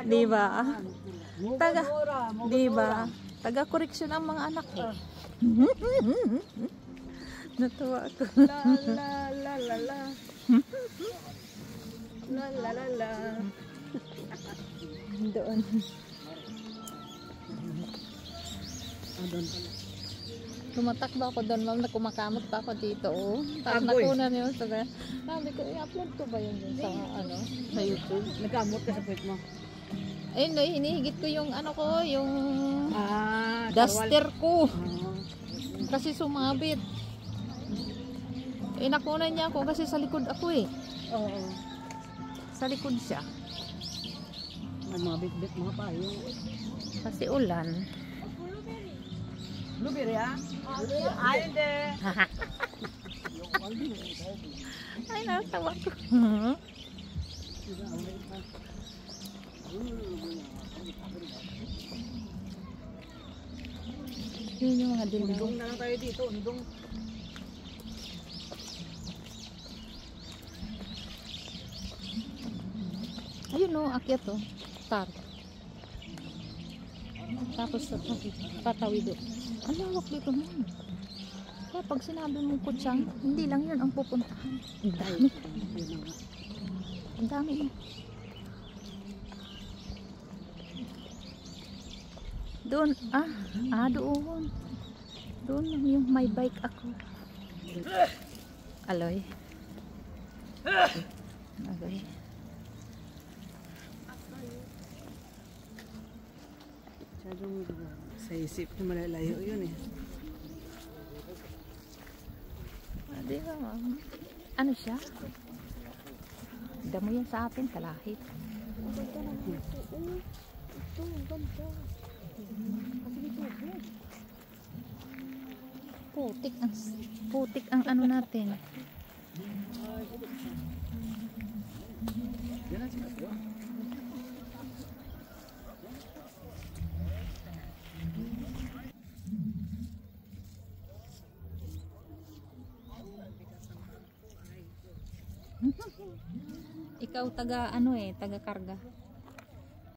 Diba? Diba? Taga-correction ang mga anak eh. Natuwa ako. La la la la la. La la la la. Doon. Tumatakbo ako doon, ma'am, na kumakamot pa ako dito, oh. Tapos nakunan yun, sabi ko, i-upload ko ba yun dun sa, ano, sa YouTube? Nagkamot ka sa puwet mo? Ayun, no, hinihigit ko yung, ano ko, yung duster kawal. ko. Kasi sumabit. Eh, nakunan niya ako kasi sa likod ako eh. Oo. Sa likod siya. May mga bit-bit mga payo. Kasi ulan. Blueberry ah? Ay, hindi. Ay, natawa ko. Yun yung mga dilaw. Undong na lang tayo dito, undong. Ayun o, akyat o. Tar. Tapos tatawid o. Ang lawak dito mo. Kaya pag sinabi mong kutsang, hindi lang yun ang pupuntahan. Ang dami. Ang dami. Doon, doon. Doon lang yung may bike ako. Aloy. Aloy. Sa isip ko malalayo yun eh. Di ba, ma'am? Ano siya? Damo yan sa atin, kalahit. Putik ang ano natin. Ikaw taga ano eh, taga karga.